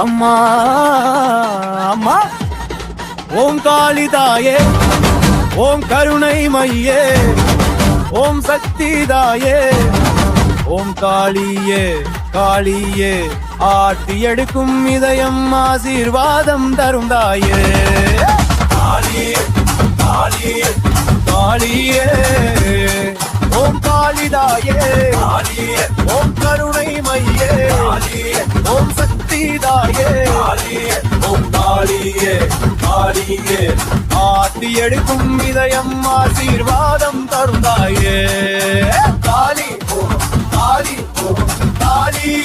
அம்மா அம்மா ஓம் காளிதாயே ஓம் கருணை மையே ஓம் சக்தி தாயே ஓம் காளியே காளியே ஆட்டி எடுக்கும் இதயம் ஆசீர்வாதம் தரும் தாயே காளியே காளியே காளியே ஓம் காளிதாயே காளியே ஓம் கருணை மையே காளியே ஓம் சக்தி தாயே காளியே ஓம் காளியே காளியே ஆட்டி எடுக்கும் இதயம் ஆசீர்வாதம் தரும் தாயே காளி காளி காளி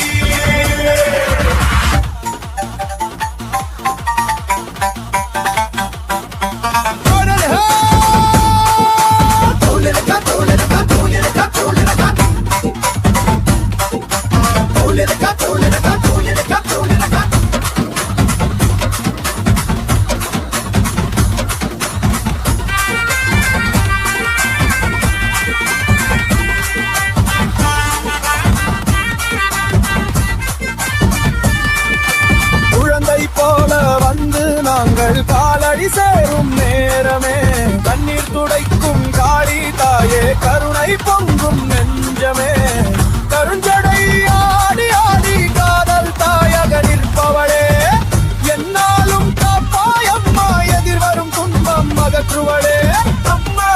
நாங்கள் காலடி சேரும் நேரமே கண்ணீர் துடைக்கும் காளி தாயே கருணை பொங்கும் நெஞ்சமே கருஞ்சடை ஆடி ஆடி காதல் தாயக நிற்பவளே என்னாலும் காப்பாயம்மா எதிர்வரும் துன்பம் அகற்றுவளே அம்மா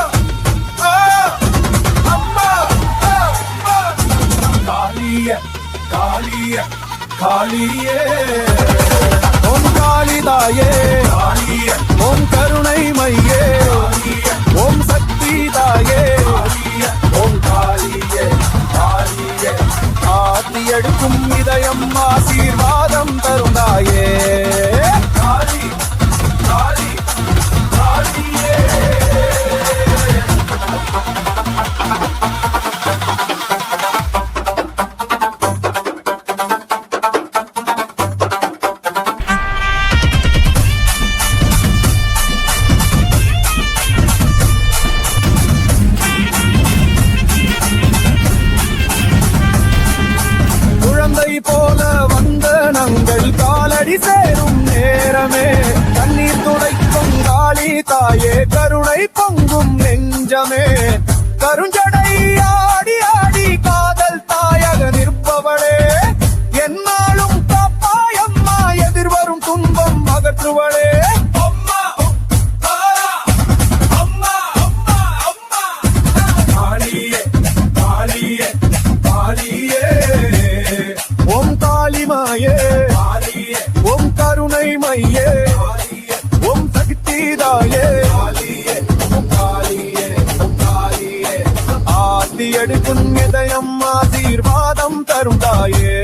அம்மா காளிய காளிய காளியே ஓம் காளிதாயே ஓம் கருணை மையே ஓம் சக்தி தாயே ஓம் காளியே காளியே ஆத்தி எடுக்கும் இதயம் ஆசீர்வாதம் தரும் தாயே காளி காளி காளியே போல வந்த நாங்கள் காலடி சேரும் நேரமே கண்ணீர் துடைக்கும் காளி தாயே கருணை பொங்கும் நெஞ்சமே கருஞ்சடை ஆடி ஆடி காதல் தாயக நிற்பவளே என்னாலும் காப்பாயம்மா எதிர்வரும் துன்பம் அகற்றுவளே அம்மா அம்மா அம்மா அம்மா காளியே காளியே காளியே ஓம் காளிமாயே ஓம் கருணை மையே ஓம் சக்தி தாயே ஆத்தி எடுக்கும் இதயம் ஆசீர்வாதம் தரும் தாயே